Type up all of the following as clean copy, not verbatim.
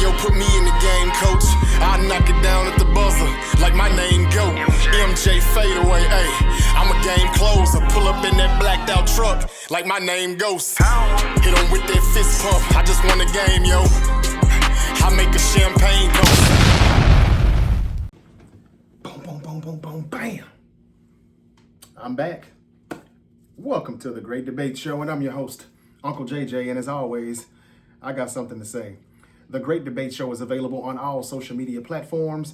yo, put me in the game, coach. I knock it down at the buzzer, like my name go. MJ fadeaway, ayy. I'm a game closer. Pull up in that blacked out truck, like my name Ghost. Hit him with that fist pump, I just won the game, yo. I make a champagne ghost. Boom, boom, boom, boom, boom, bam. I'm back. Welcome to the Great Debate Show, and I'm your host, Uncle JJ, and as always, I got something to say. The Great Debate Show is available on all social media platforms.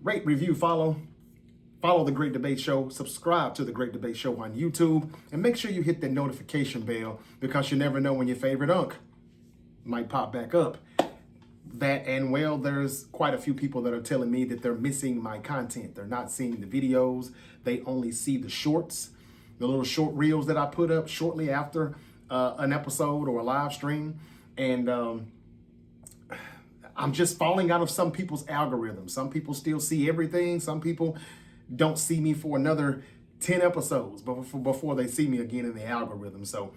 Rate, review, follow the Great Debate Show, subscribe to the Great Debate Show on YouTube, and make sure you hit that notification bell because you never know when your favorite unk might pop back up. That and well, there's quite a few people that are telling me that they're missing my content. They're not seeing the videos. They only see the shorts, the little short reels that I put up shortly after an episode or a live stream. And I'm just falling out of some people's algorithm. Some people still see everything. Some people don't see me for another 10 episodes before they see me again in the algorithm. So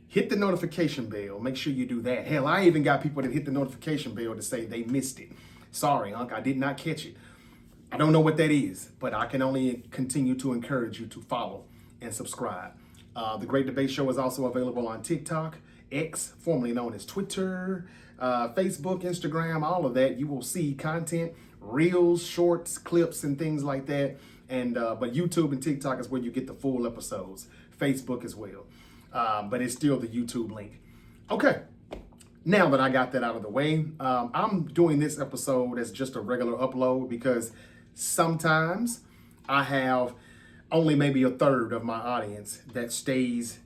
hit the notification bell. Make sure you do that. Hell, I even got people that hit the notification bell to say they missed it. Sorry, Unc, I did not catch it. I don't know what that is, but I can only continue to encourage you to follow and subscribe. The Great Debate Show is also available on TikTok, X, formerly known as Twitter, Facebook, Instagram, all of that. You will see content, reels, shorts, clips, and things like that. And but YouTube and TikTok is where you get the full episodes. Facebook as well. But it's still the YouTube link. Okay, now that I got that out of the way, I'm doing this episode as just a regular upload because sometimes I have only maybe a third of my audience that stays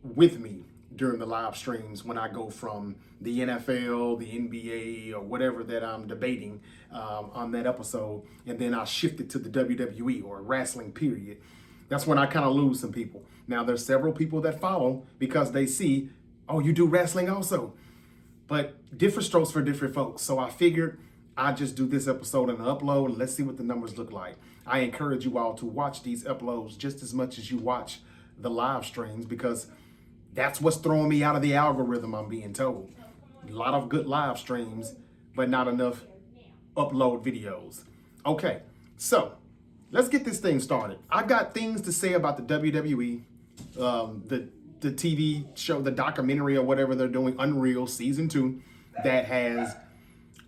with me during the live streams when I go from the NFL, the NBA, or whatever that I'm debating on that episode, and then I shift it to the WWE or wrestling period. That's when I kind of lose some people. Now, there's several people that follow because they see, oh, you do wrestling also. But different strokes for different folks. So I figured I'd just do this episode and upload, and let's see what the numbers look like. I encourage you all to watch these uploads just as much as you watch the live streams because that's what's throwing me out of the algorithm, I'm being told. A lot of good live streams, but not enough upload videos. Okay, so let's get this thing started. I got things to say about the WWE, the TV show, the documentary or whatever they're doing, Unreal Season 2, that has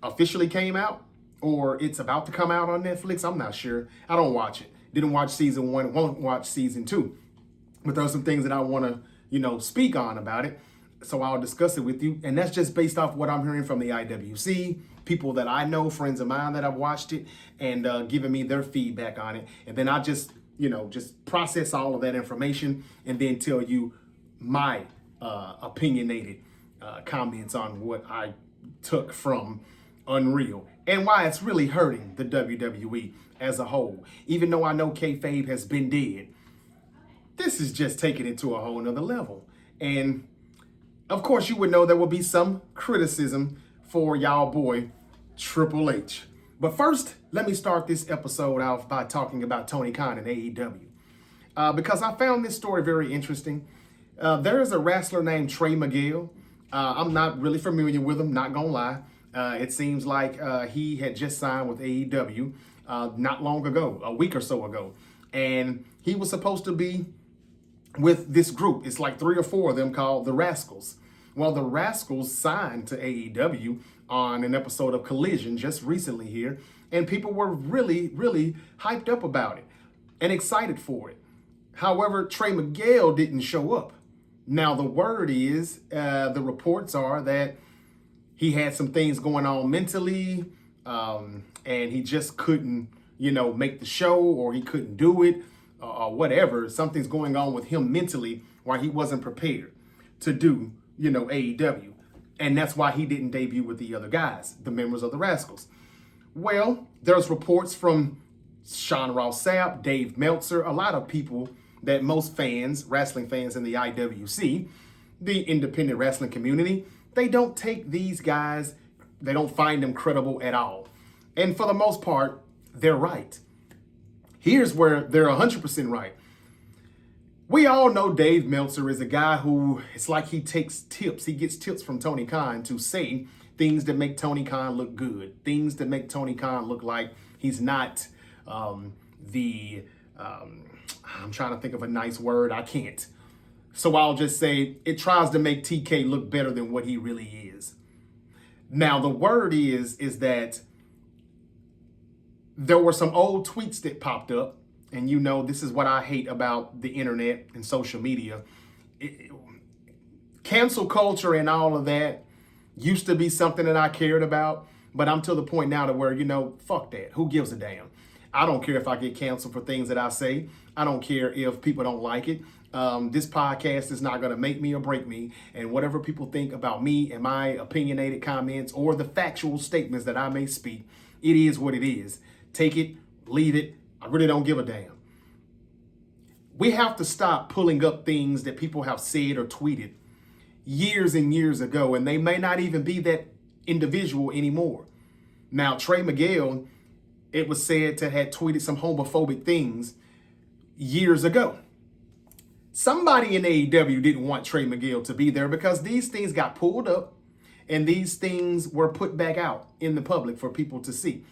officially came out or it's about to come out on Netflix. I'm not sure. I don't watch it. Didn't watch Season 1, won't watch Season 2. But there are some things that I want to, speak on about it. So I'll discuss it with you. And that's just based off what I'm hearing from the IWC, people that I know, friends of mine that have watched it and giving me their feedback on it. And then I just process all of that information and then tell you my opinionated comments on what I took from Unreal and why it's really hurting the WWE as a whole. Even though I know kayfabe has been dead, this is just taking it to a whole nother level. And of course, you would know there will be some criticism for y'all boy, Triple H. But first, let me start this episode off by talking about Tony Kahn and AEW. Because I found this story very interesting. There is a wrestler named Trey Miguel. I'm not really familiar with him, not gonna lie. It seems like he had just signed with AEW not long ago, a week or so ago. And he was supposed to be with this group. It's like 3 or 4 of them called the Rascals. Well, the Rascals signed to AEW on an episode of Collision just recently here, and people were really, really hyped up about it and excited for it. However, Trey Miguel didn't show up. Now, the word is, the reports are that he had some things going on mentally, and he just couldn't, make the show, or he couldn't do it, or whatever. Something's going on with him mentally why he wasn't prepared to do, AEW. And that's why he didn't debut with the other guys, the members of the Rascals. Well, there's reports from Sean Ross Sapp, Dave Meltzer, a lot of people that most fans, wrestling fans in the IWC, the independent wrestling community, they don't take these guys, they don't find them credible at all. And for the most part, they're right. Here's where they're 100% right. We all know Dave Meltzer is a guy who, it's like he takes tips. He gets tips from Tony Khan to say things that make Tony Khan look good, things that make Tony Khan look like he's not I'm trying to think of a nice word. I can't. So I'll just say it tries to make TK look better than what he really is. Now, the word is that there were some old tweets that popped up. And you know, this is what I hate about the internet and social media. Cancel culture and all of that used to be something that I cared about. But I'm to the point now to where, you know, fuck that. Who gives a damn? I don't care if I get canceled for things that I say. I don't care if people don't like it. This podcast is not going to make me or break me. And whatever people think about me and my opinionated comments or the factual statements that I may speak, it is what it is. Take it, leave it. I really don't give a damn. We have to stop pulling up things that people have said or tweeted years and years ago, and they may not even be that individual anymore. Now, Trey Miguel, it was said to have tweeted some homophobic things years ago. Somebody in AEW didn't want Trey Miguel to be there because these things got pulled up and these things were put back out in the public for people to see.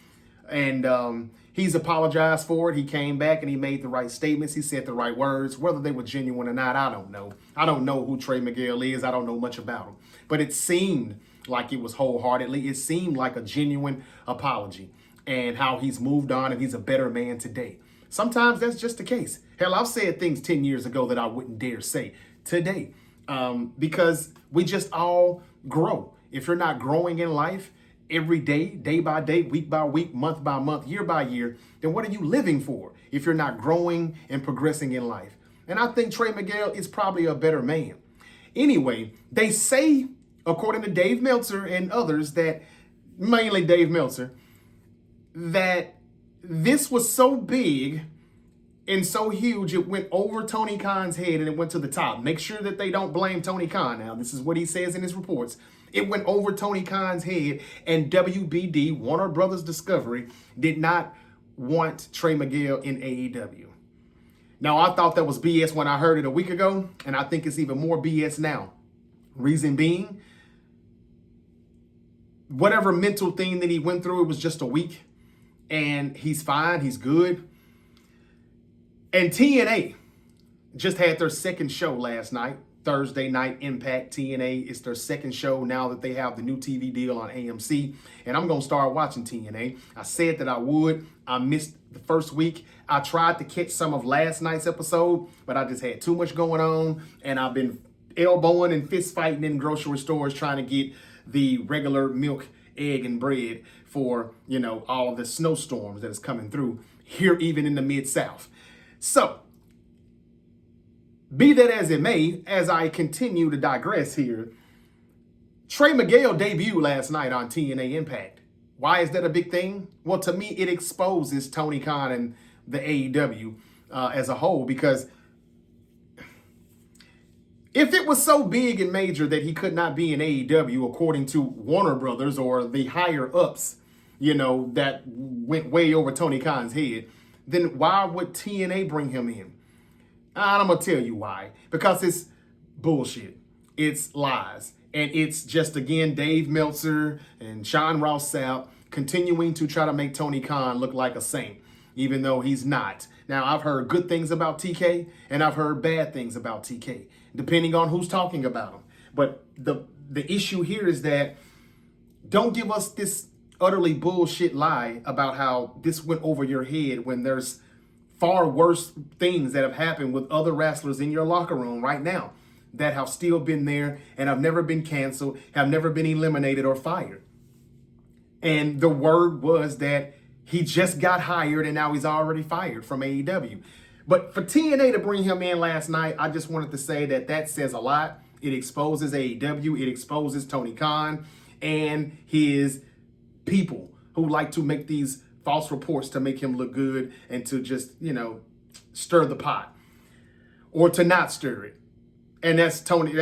And he's apologized for it. He came back and he made the right statements. He said the right words. Whether they were genuine or not, I don't know. I don't know who Trey Miguel is. I don't know much about him. But it seemed like it was wholeheartedly. It seemed like a genuine apology and how he's moved on and he's a better man today. Sometimes that's just the case. Hell, I've said things 10 years ago that I wouldn't dare say today because we just all grow. If you're not growing in life every day, day by day, week by week, month by month, year by year, then what are you living for if you're not growing and progressing in life? And I think Trey Miguel is probably a better man. Anyway, they say, according to Dave Meltzer and others, that mainly Dave Meltzer, that this was so big and so huge, it went over Tony Khan's head and it went to the top. Make sure that they don't blame Tony Khan now. This is what he says in his reports. It went over Tony Khan's head and WBD, Warner Brothers Discovery, did not want Trey Miguel in AEW. Now, I thought that was BS when I heard it a week ago, and I think it's even more BS now. Reason being, whatever mental thing that he went through, it was just a week. And he's fine. He's good. And TNA just had their second show last night. Thursday Night Impact. TNA is their second show now that they have the new TV deal on AMC. And I'm going to start watching TNA. I said that I would. I missed the first week. I tried to catch some of last night's episode, but I just had too much going on. And I've been elbowing and fist fighting in grocery stores trying to get the regular milk, egg, and bread for, you know, all of the snowstorms that is coming through here, even in the Mid-South. So, be that as it may, as I continue to digress here, Trey Miguel debuted last night on TNA Impact. Why is that a big thing? Well, to me, it exposes Tony Khan and the AEW as a whole, because if it was so big and major that he could not be in AEW, according to Warner Brothers or the higher ups, you know, that went way over Tony Khan's head, then why would TNA bring him in? I'm going to tell you why. Because it's bullshit. It's lies. And it's just, again, Dave Meltzer and Sean Ross Sapp continuing to try to make Tony Khan look like a saint, even though he's not. Now, I've heard good things about TK, and I've heard bad things about TK, depending on who's talking about him. But the issue here is that don't give us this utterly bullshit lie about how this went over your head when there's far worse things that have happened with other wrestlers in your locker room right now that have still been there and have never been canceled, have never been eliminated or fired. And the word was that he just got hired and now he's already fired from AEW. But for TNA to bring him in last night, I just wanted to say that that says a lot. It exposes AEW, it exposes Tony Khan and his people who like to make these false reports to make him look good and to just, you know, stir the pot or to not stir it. And that's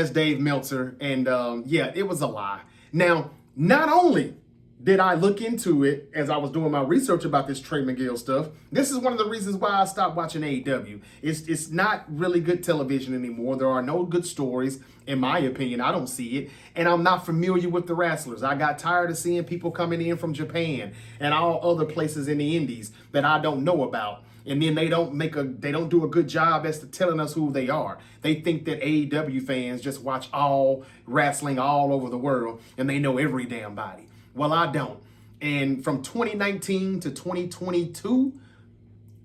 Dave Meltzer. And yeah, it was a lie. Now, not only did I look into it as I was doing my research about this Trey Miguel stuff. This is one of the reasons why I stopped watching AEW. It's not really good television anymore. There are no good stories, in my opinion. I don't see it. And I'm not familiar with the wrestlers. I got tired of seeing people coming in from Japan and all other places in the indies that I don't know about. And then they don't do a good job as to telling us who they are. They think that AEW fans just watch all wrestling all over the world and they know every damn body. Well, I don't. And from 2019 to 2022,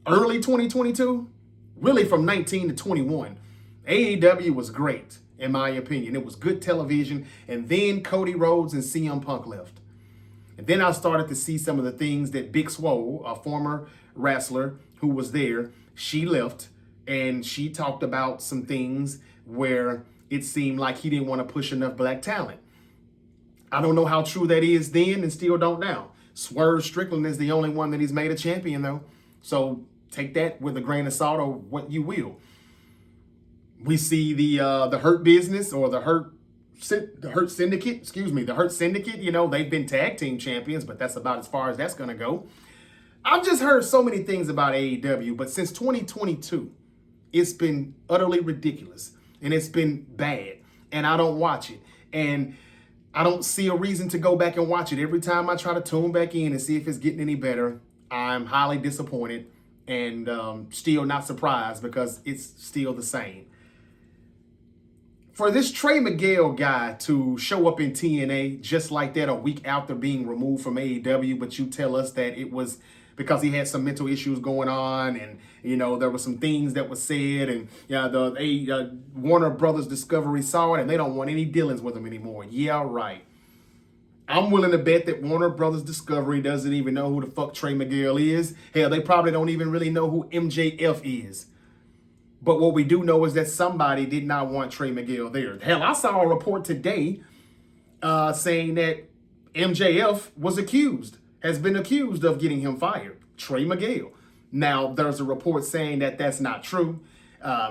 early 2022, really from 19 to 21, AEW was great, in my opinion. It was good television. And then Cody Rhodes and CM Punk left. And then I started to see some of the things that Big Swole, a former wrestler who was there, she left. And she talked about some things where it seemed like he didn't want to push enough black talent. I don't know how true that is then and still don't now. Swerve Strickland is the only one that he's made a champion, though. So take that with a grain of salt or what you will. We see the Hurt Business or the Hurt Syndicate, the Hurt Syndicate, you know, they've been tag team champions, but that's about as far as that's going to go. I've just heard so many things about AEW, but since 2022, it's been utterly ridiculous and it's been bad and I don't watch it. And I don't see a reason to go back and watch it. Every time I try to tune back in and see if it's getting any better, I'm highly disappointed and still not surprised because it's still the same. For this Trey Miguel guy to show up in TNA just like that a week after being removed from AEW, but you tell us that it was because he had some mental issues going on and, you know, there were some things that were said and the Warner Brothers Discovery saw it and they don't want any dealings with him anymore. Yeah, right. I'm willing to bet that Warner Brothers Discovery doesn't even know who the fuck Trey Miguel is. Hell, they probably don't even really know who MJF is. But what we do know is that somebody did not want Trey Miguel there. Hell, I saw a report today saying that MJF has been accused of getting him fired. Trey Miguel. Now, there's a report saying that that's not true.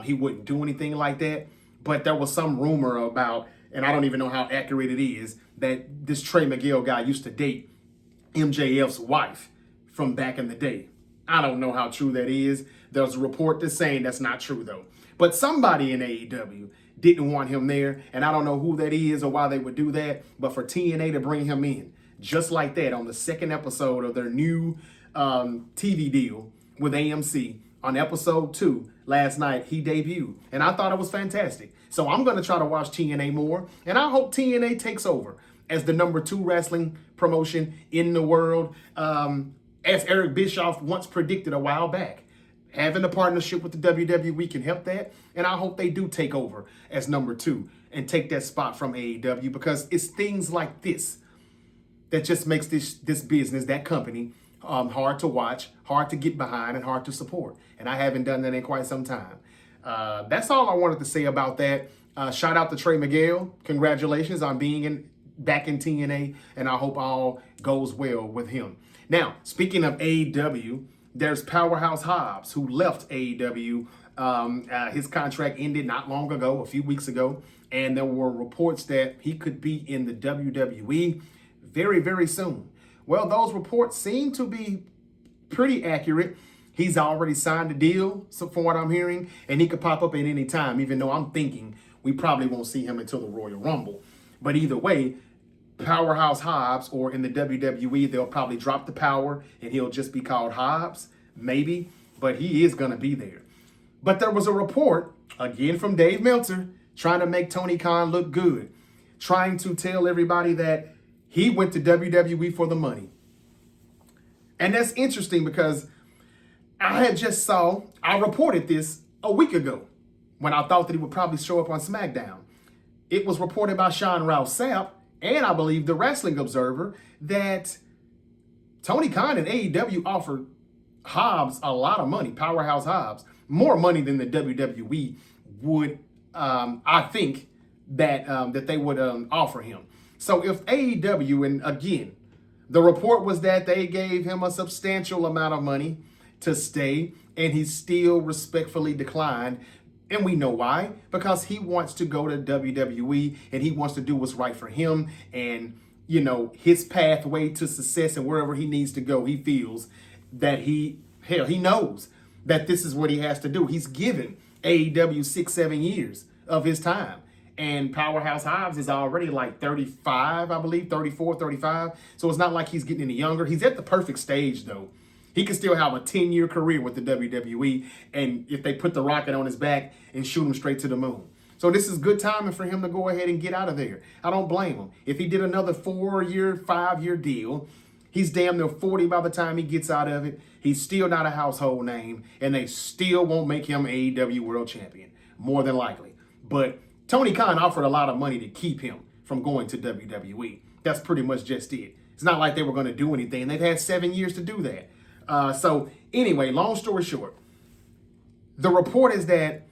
He wouldn't do anything like that. But there was some rumor about, and I don't even know how accurate it is, that this Trey Miguel guy used to date MJF's wife from back in the day. I don't know how true that is. There's a report that's saying that's not true, though. But somebody in AEW didn't want him there, and I don't know who that is or why they would do that, but for TNA to bring him in, just like that, on the second episode of their new TV deal with AMC, on episode 2 last night, he debuted, and I thought it was fantastic. So I'm going to try to watch TNA more, and I hope TNA takes over as the number 2 wrestling promotion in the world, as Eric Bischoff once predicted a while back. Having a partnership with the WWE can help that, and I hope they do take over as number 2 and take that spot from AEW, because it's things like this that just makes this business, that company, hard to watch, hard to get behind, and hard to support. And I haven't done that in quite some time. That's all I wanted to say about that. Shout out to Trey Miguel. Congratulations on being back in TNA, and I hope all goes well with him. Now, speaking of AEW, there's Powerhouse Hobbs, who left AEW. His contract ended not long ago, a few weeks ago, and there were reports that he could be in the WWE very, very soon. Well, those reports seem to be pretty accurate. He's already signed a deal, so from what I'm hearing, and he could pop up at any time, even though I'm thinking we probably won't see him until the Royal Rumble. But either way, Powerhouse Hobbs, or in the WWE, they'll probably drop the power and he'll just be called Hobbs, maybe, but he is going to be there. But there was a report, again from Dave Meltzer, trying to make Tony Khan look good, trying to tell everybody that he went to WWE for the money. And that's interesting because I reported this a week ago when I thought that he would probably show up on SmackDown. It was reported by Sean Rouse Sapp, and I believe the Wrestling Observer, that Tony Khan and AEW offered Hobbs a lot of money, Powerhouse Hobbs, more money than the WWE would, I think, that they would offer him. So if AEW, and again, the report was that they gave him a substantial amount of money to stay, and he still respectfully declined. And we know why, because he wants to go to WWE and he wants to do what's right for him. And his pathway to success and wherever he needs to go. He feels that he knows that this is what he has to do. He's given AEW 6-7 years of his time. And Powerhouse Hobbs is already like 35, I believe, 34, 35. So it's not like he's getting any younger. He's at the perfect stage, though. He can still have a 10-year career with the WWE, and if they put the rocket on his back and shoot him straight to the moon. So this is good timing for him to go ahead and get out of there. I don't blame him. If he did another 4-year, 5-year deal, he's damn near 40 by the time he gets out of it. He's still not a household name, and they still won't make him AEW World Champion, more than likely. But Tony Khan offered a lot of money to keep him from going to WWE. That's pretty much just it. It's not like they were going to do anything. They've had 7 years to do that. So anyway, long story short, the report is that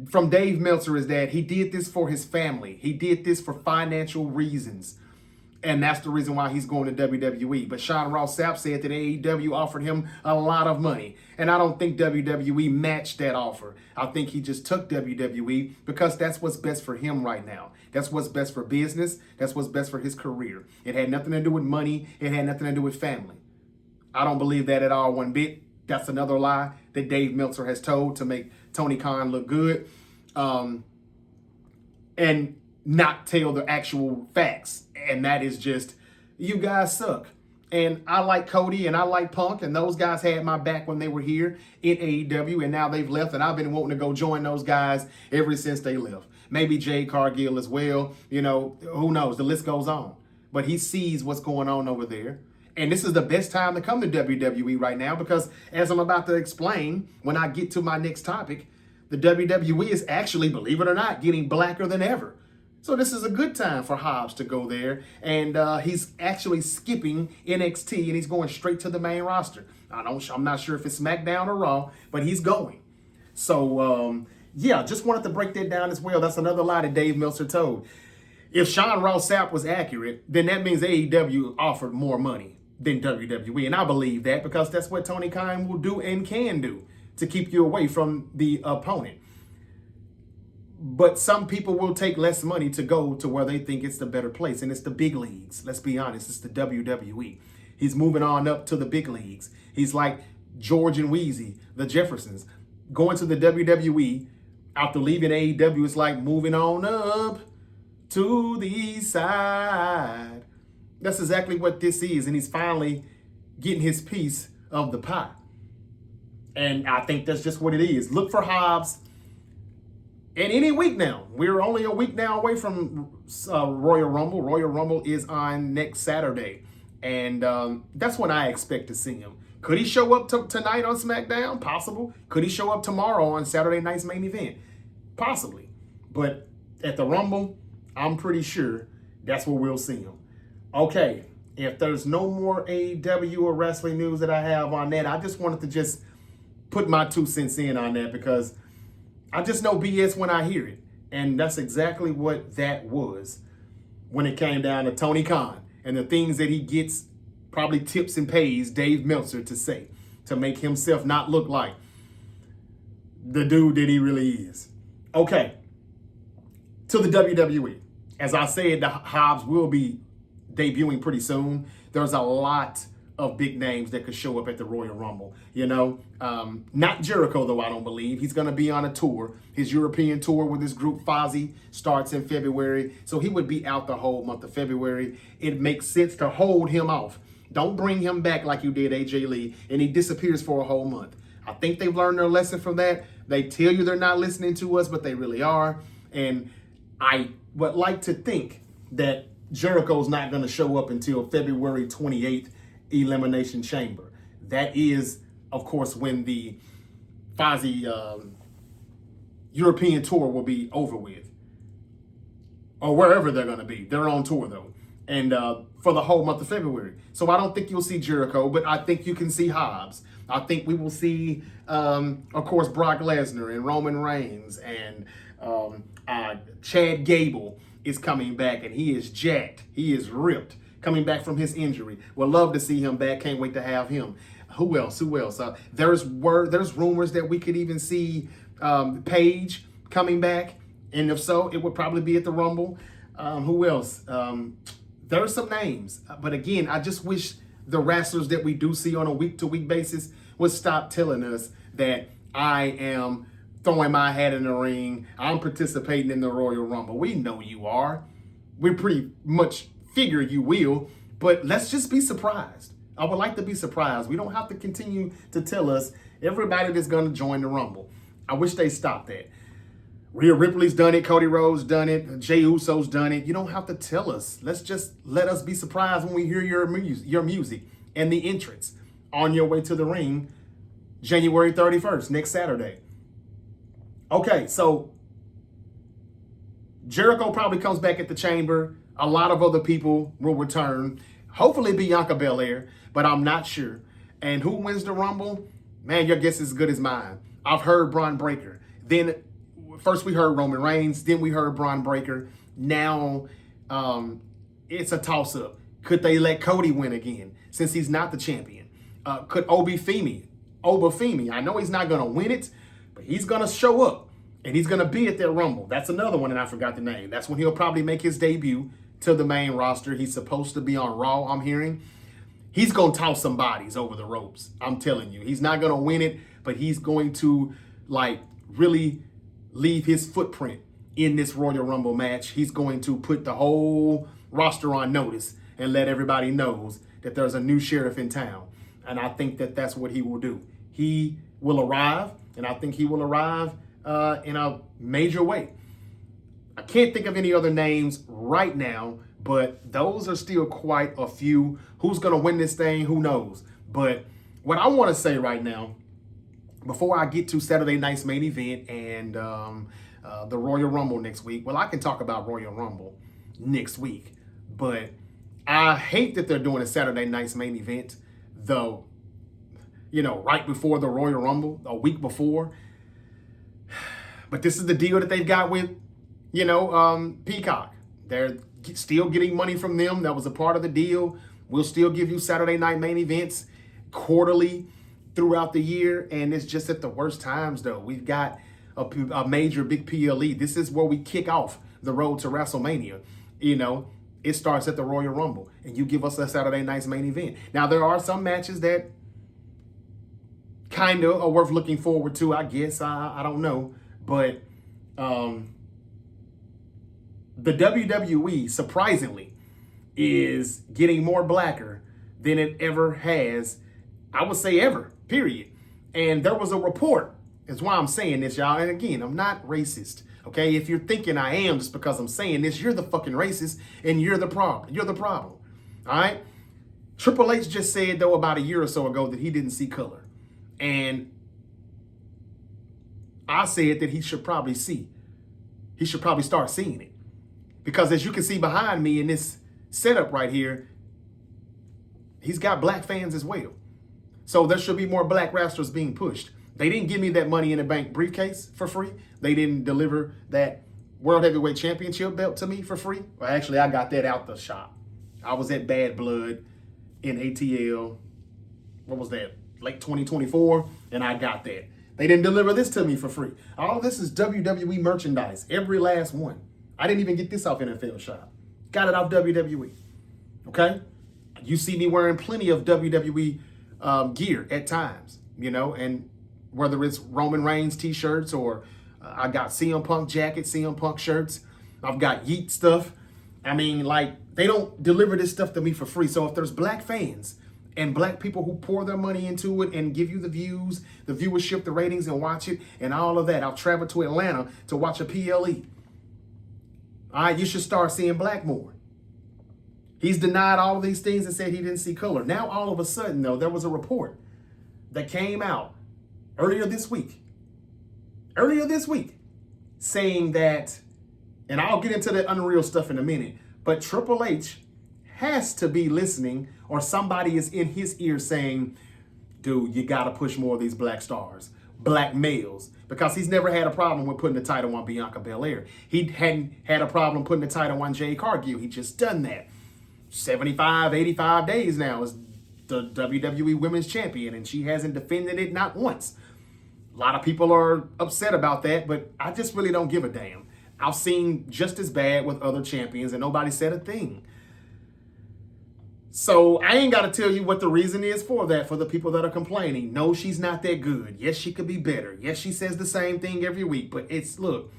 from Dave Meltzer is that he did this for his family. He did this for financial reasons. And that's the reason why he's going to WWE. But Sean Ross Sapp said that AEW offered him a lot of money. And I don't think WWE matched that offer. I think he just took WWE because that's what's best for him right now. That's what's best for business. That's what's best for his career. It had nothing to do with money. It had nothing to do with family. I don't believe that at all one bit. That's another lie that Dave Meltzer has told to make Tony Khan look good. And not tell the actual facts. And that is just, you guys suck. And I like Cody and I like Punk, and those guys had my back when they were here in AEW, and now they've left, and I've been wanting to go join those guys ever since they left. Maybe Jade Cargill as well. Who knows? The list goes on. But he sees what's going on over there. And this is the best time to come to WWE right now because, as I'm about to explain, when I get to my next topic, the WWE is actually, believe it or not, getting blacker than ever. So this is a good time for Hobbs to go there. And he's actually skipping NXT and he's going straight to the main roster. I'm not sure if it's SmackDown or Raw, but he's going. So, just wanted to break that down as well. That's another lie that Dave Meltzer told. If Sean Ross Sapp was accurate, then that means AEW offered more money than WWE. And I believe that because that's what Tony Khan will do and can do to keep you away from the opponent. But some people will take less money to go to where they think it's the better place. And it's the big leagues. Let's be honest. It's the WWE. He's moving on up to the big leagues. He's like George and Wheezy, the Jeffersons. Going to the WWE after leaving AEW is like moving on up to the east side. That's exactly what this is. And he's finally getting his piece of the pie. And I think that's just what it is. Look for Hobbs. And any week now, we're only a week now away from Royal Rumble. Royal Rumble is on next Saturday. And that's when I expect to see him. Could he show up tonight on SmackDown? Possible. Could he show up tomorrow on Saturday night's main event? Possibly. But at the Rumble, I'm pretty sure that's where we'll see him. Okay, if there's no more AEW or wrestling news that I have on that, I just wanted to just put my 2 cents in on that because I just know BS when I hear it. And that's exactly what that was when it came down to Tony Khan and the things that he gets, probably tips and pays Dave Meltzer to say, to make himself not look like the dude that he really is. Okay, to the WWE. As I said, the Hobbs will be debuting pretty soon. There's a lot of big names that could show up at the Royal Rumble. Not Jericho, though, I don't believe. He's going to be on a tour. His European tour with his group Fozzy starts in February. So he would be out the whole month of February. It makes sense to hold him off. Don't bring him back like you did AJ Lee, and he disappears for a whole month. I think they've learned their lesson from that. They tell you they're not listening to us, but they really are. And I would like to think that Jericho's not going to show up until February 28th, Elimination Chamber. That is, of course, when the Fozzy European tour will be over with. Or wherever they're going to be. They're on tour, though. And for the whole month of February. So I don't think you'll see Jericho, but I think you can see Hobbs. I think we will see, of course, Brock Lesnar and Roman Reigns. And Chad Gable is coming back, and he is jacked. He is ripped. Coming back from his injury. Would love to see him back. Can't wait to have him. Who else? There's rumors that we could even see Paige coming back. And if so, it would probably be at the Rumble. Who else? There are some names, but again, I just wish the wrestlers that we do see on a week-to-week basis would stop telling us that I am throwing my hat in the ring, I'm participating in the Royal Rumble. We know you are. We pretty much figure you will, but let's just be surprised. I would like to be surprised. We don't have to continue to tell us everybody that's going to join the Rumble. I wish they stopped that. Rhea Ripley's done it. Cody Rhodes done it. Jey Uso's done it. You don't have to tell us. Let's just let us be surprised when we hear your music and the entrance on your way to the ring January 31st, next Saturday. Okay, so Jericho probably comes back at the Chamber. A lot of other people will return. Hopefully Bianca Belair, but I'm not sure. And who wins the Rumble? Man, your guess is as good as mine. I've heard Braun Breaker. Then first we heard Roman Reigns. Then we heard Braun Breaker. Now it's a toss-up. Could they let Cody win again since he's not the champion? Could Oba Femi, I know he's not going to win it, but he's going to show up. And he's going to be at that Rumble. That's another one, and I forgot the name. That's when he'll probably make his debut to the main roster. He's supposed to be on Raw, I'm hearing. He's going to toss some bodies over the ropes. I'm telling you. He's not going to win it, but he's going to, really leave his footprint in this Royal Rumble match. He's going to put the whole roster on notice and let everybody knows that there's a new sheriff in town. And I think that that's what he will do. He will arrive, and I think he will arrive in a major way. I can't think of any other names right now, but those are still quite a few. Who's going to win this thing? Who knows? But what I want to say right now, before I get to Saturday night's main event and the Royal Rumble next week, well, I can talk about Royal Rumble next week, but I hate that they're doing a Saturday night's main event, though, right before the Royal Rumble, a week before. But this is the deal that they've got with, Peacock. They're still getting money from them. That was a part of the deal. We'll still give you Saturday night main events quarterly throughout the year. And it's just at the worst times, though. We've got a major big PLE. This is where we kick off the road to WrestleMania. It starts at the Royal Rumble. And you give us a Saturday night's main event. Now, there are some matches that kind of are worth looking forward to, I guess. I don't know. But the WWE, surprisingly, is getting more blacker than it ever has. I would say ever, period. And there was a report. That's why I'm saying this, y'all. And again, I'm not racist. Okay, if you're thinking I am just because I'm saying this, you're the fucking racist and you're the problem. You're the problem. All right? Triple H just said, though, about a year or so ago that he didn't see color. And I said that he should probably start seeing it. Because as you can see behind me in this setup right here, he's got black fans as well. So there should be more black wrestlers being pushed. They didn't give me that Money in the Bank briefcase for free. They didn't deliver that World Heavyweight Championship belt to me for free. Well, actually, I got that out the shop. I was at Bad Blood in ATL. What was that? Late 2024, and I got that. They didn't deliver this to me for free. All of this is WWE merchandise, every last one. I didn't even get this off NFL Shop. Got it off WWE. Okay? You see me wearing plenty of WWE gear at times, and whether it's Roman Reigns t-shirts or I got CM Punk jackets, CM Punk shirts. I've got Yeet stuff. They don't deliver this stuff to me for free. So if there's black fans and black people who pour their money into it and give you the views, the viewership, the ratings, and watch it, and all of that, I'll travel to Atlanta to watch a PLE. All right, you should start seeing black more. He's denied all of these things and said he didn't see color. Now, all of a sudden, though, there was a report that came out earlier this week, saying that, and I'll get into the unreal stuff in a minute, but Triple H has to be listening, or somebody is in his ear saying, dude, you got to push more of these black stars, black males, because he's never had a problem with putting the title on Bianca Belair. He hadn't had a problem putting the title on Jade Cargill. He just done that. 75, 85 days now as the WWE Women's Champion, and she hasn't defended it not once. A lot of people are upset about that, but I just really don't give a damn. I've seen just as bad with other champions, and nobody said a thing. So I ain't got to tell you what the reason is for that, for the people that are complaining. No, she's not that good. Yes, she could be better. Yes, she says the same thing every week. But look,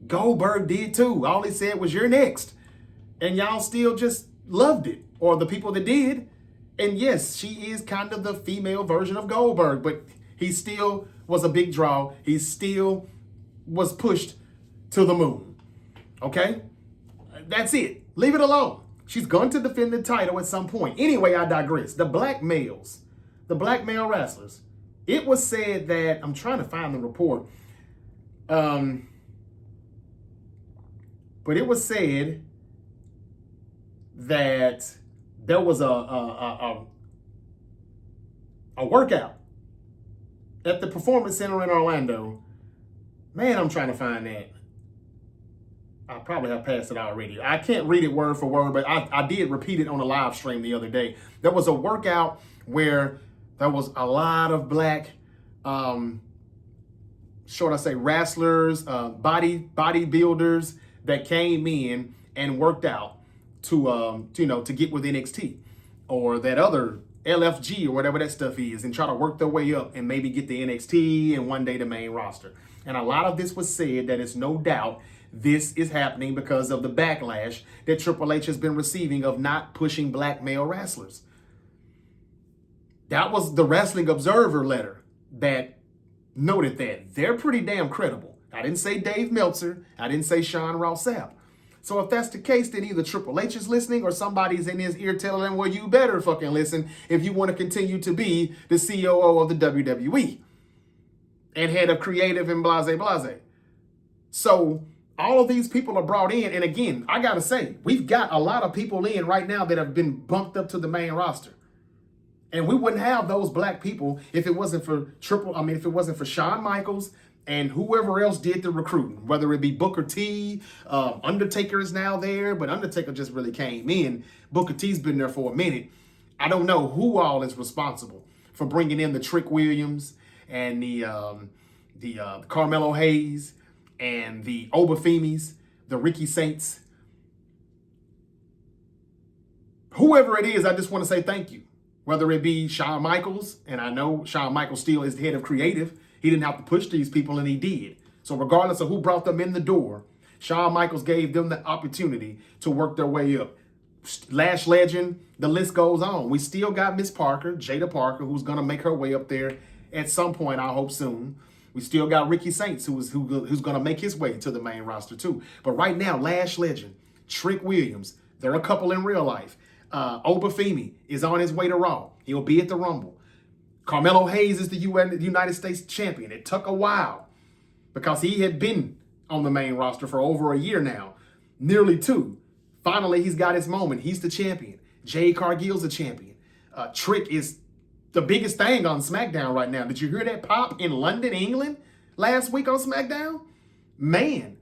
Goldberg did too. All he said was, you're next. And y'all still just loved it. Or the people that did. And yes, she is kind of the female version of Goldberg. But he still was a big draw. He still was pushed to the moon. Okay? That's it. Leave it alone. She's going to defend the title at some point. Anyway, I digress. The black male wrestlers. It was said that, I'm trying to find the report. But it was said that there was a workout at the Performance Center in Orlando. Man, I'm trying to find that. I probably have passed it already. I can't read it word for word, but I did repeat it on a live stream the other day. There was a workout where there was a lot of black, wrestlers, bodybuilders that came in and worked out to get with NXT or that other LFG or whatever that stuff is, and try to work their way up and maybe get the NXT and one day the main roster. And a lot of this was said that it's no doubt this is happening because of the backlash that Triple H has been receiving of not pushing black male wrestlers. That was the Wrestling Observer letter that noted that. They're pretty damn credible. I didn't say Dave Meltzer. I didn't say Sean Ross Sapp. So if that's the case, then either Triple H is listening or somebody's in his ear telling him, well, you better fucking listen if you want to continue to be the COO of the WWE and head of creative and blase. So all of these people are brought in. And again, I got to say, we've got a lot of people in right now that have been bumped up to the main roster. And we wouldn't have those black people if it wasn't for Shawn Michaels and whoever else did the recruiting, whether it be Booker T, Undertaker is now there, but Undertaker just really came in. Booker T's been there for a minute. I don't know who all is responsible for bringing in the Trick Williams and the Carmelo Hayes and the Obafemis, the Ricky Saints. Whoever it is, I just want to say thank you. Whether it be Shawn Michaels, and I know Shawn Michaels still is the head of creative. He didn't have to push these people, and he did. So regardless of who brought them in the door, Shawn Michaels gave them the opportunity to work their way up. Lash Legend, the list goes on. We still got Miss Parker, Jada Parker, who's going to make her way up there at some point, I hope soon. We still got Ricky Saints, who's going to make his way to the main roster too. But right now, Lash Legend, Trick Williams, they're a couple in real life. Obafemi is on his way to Raw. He'll be at the Rumble. Carmelo Hayes is the United States champion. It took a while because he had been on the main roster for over a year now, nearly 2. Finally, he's got his moment. He's the champion. Jade Cargill's the champion. Trick is the biggest thing on SmackDown right now. Did you hear that pop in London, England last week on SmackDown? Man,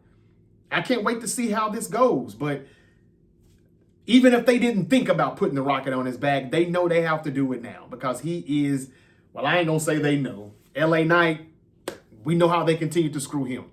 I can't wait to see how this goes. But even if they didn't think about putting the rocket on his back, they know they have to do it now because he is, well, I ain't going to say they know. LA Knight, we know how they continue to screw him.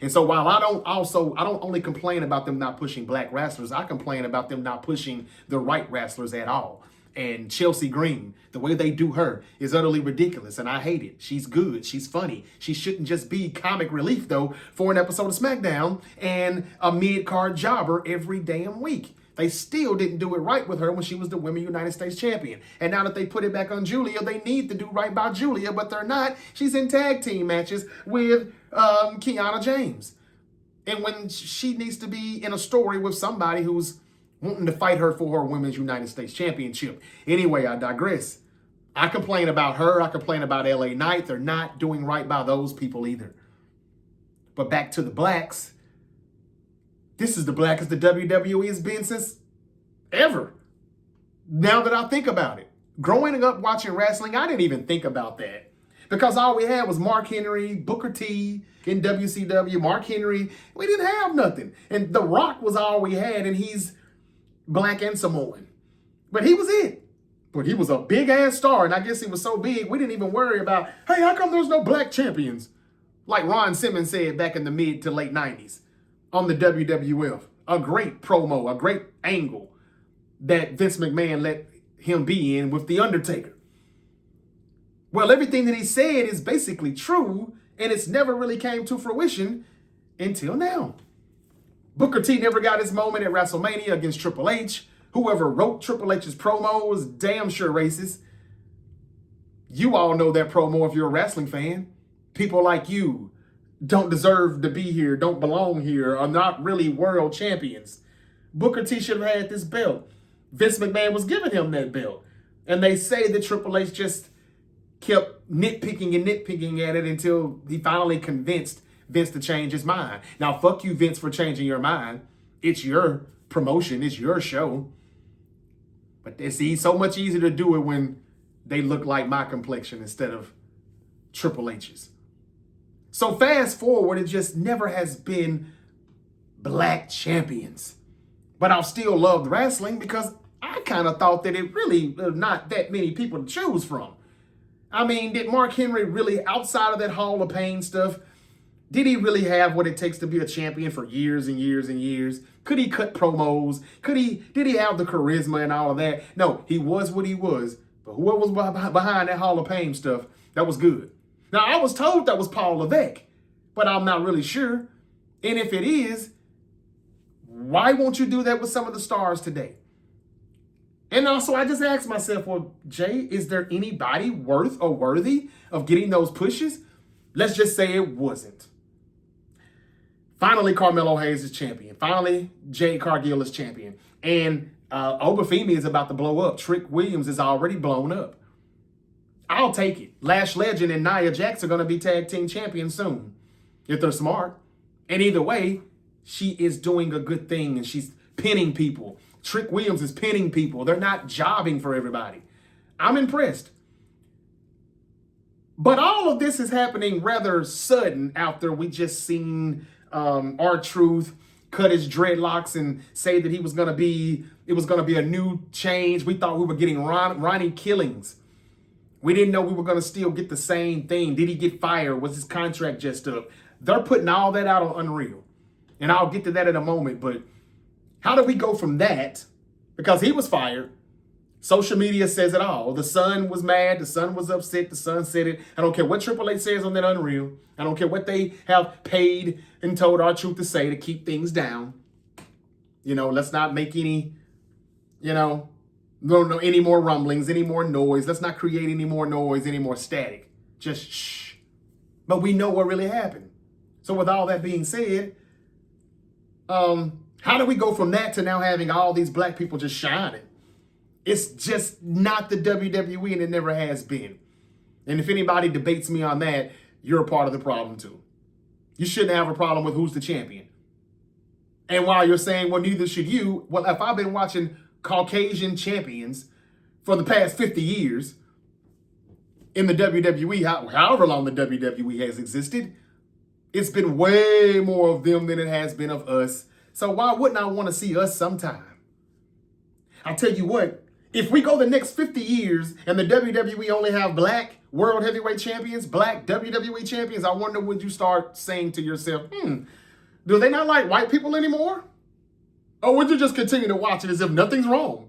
And so while I don't only complain about them not pushing black wrestlers, I complain about them not pushing the right wrestlers at all. And Chelsea Green, the way they do her is utterly ridiculous, and I hate it. She's good. She's funny. She shouldn't just be comic relief, though, for an episode of SmackDown and a mid-card jobber every damn week. They still didn't do it right with her when she was the Women's United States Champion. And now that they put it back on Julia, they need to do right by Julia, but they're not. She's in tag team matches with Kiana James. And when she needs to be in a story with somebody who's wanting to fight her for her Women's United States Championship. Anyway, I digress. I complain about her. I complain about LA Knight. They're not doing right by those people either. But back to the blacks. This is the blackest the WWE has been since ever. Now that I think about it. Growing up watching wrestling, I didn't even think about that. Because all we had was Mark Henry, Booker T in WCW, Mark Henry. We didn't have nothing. And The Rock was all we had, and he's black and Samoan. But he was it. But he was a big-ass star, and I guess he was so big, we didn't even worry about, hey, how come there's no black champions? Like Ron Simmons said back in the mid to late 90s on the WWF. A great promo, a great angle. that Vince McMahon let him be in with The Undertaker. Well, everything that he said is basically true, and it's never really came to fruition until now. Booker T never got his moment at WrestleMania against Triple H. Whoever wrote Triple H's promo was damn sure racist. You all know that promo if you're a wrestling fan. People like you don't deserve to be here, don't belong here, are not really world champions. Booker T should have had this belt. Vince McMahon was giving him that belt. And they say that Triple H just kept nitpicking and nitpicking at it until he finally convinced Vince to change his mind. Now, fuck you, Vince, for changing your mind. It's your promotion. It's your show. But it's so much easier to do it when they look like my complexion instead of Triple H's. So fast forward, it just never has been black champions. But I've still loved wrestling because I kind of thought that it really not that many people to choose from. I mean, did Mark Henry really, outside of that Hall of Pain stuff, did he really have what it takes to be a champion for years and years and years? Could he cut promos? Did he have the charisma and all of that? No, he was what he was. But whoever was behind that Hall of Pain stuff, that was good. Now, I was told that was Paul Levesque, but I'm not really sure. And if it is, why won't you do that with some of the stars today? And also, I just asked myself, well, Jay, is there anybody worth or worthy of getting those pushes? Let's just say it wasn't. Finally, Carmelo Hayes is champion. Finally, Jade Cargill is champion. And Obafemi is about to blow up. Trick Williams is already blown up. I'll take it. Lash Legend and Nia Jax are going to be tag team champions soon, if they're smart. And either way, she is doing a good thing and she's pinning people. Trick Williams is pinning people. They're not jobbing for everybody. I'm impressed. But all of this is happening rather sudden after we just seen R-Truth cut his dreadlocks and say that it was going to be a new change. We thought we were getting Ronnie Killings. We didn't know we were going to still get the same thing. Did he get fired? Was his contract just up? They're putting all that out on Unreal. And I'll get to that in a moment. But how do we go from that? Because he was fired. Social media says it all. The Sun was mad. The Sun was upset. The Sun said it. I don't care what Triple H says on that Unreal. I don't care what they have paid and told R-Truth to say to keep things down. Let's not make any, no, any more rumblings, any more noise. Let's not create any more noise, any more static. Just shh. But we know what really happened. So with all that being said, how do we go from that to now having all these black people just shining? It's just not the WWE, and it never has been. And if anybody debates me on that, you're a part of the problem too. You shouldn't have a problem with who's the champion. And while you're saying, well, neither should you, well, if I've been watching Caucasian champions for the past 50 years in the WWE, however long the WWE has existed, it's been way more of them than it has been of us. So why wouldn't I want to see us sometime? I'll tell you what, if we go the next 50 years and the WWE only have black world heavyweight champions, black WWE champions, I wonder would you start saying to yourself, do they not like white people anymore? Or would you just continue to watch it as if nothing's wrong?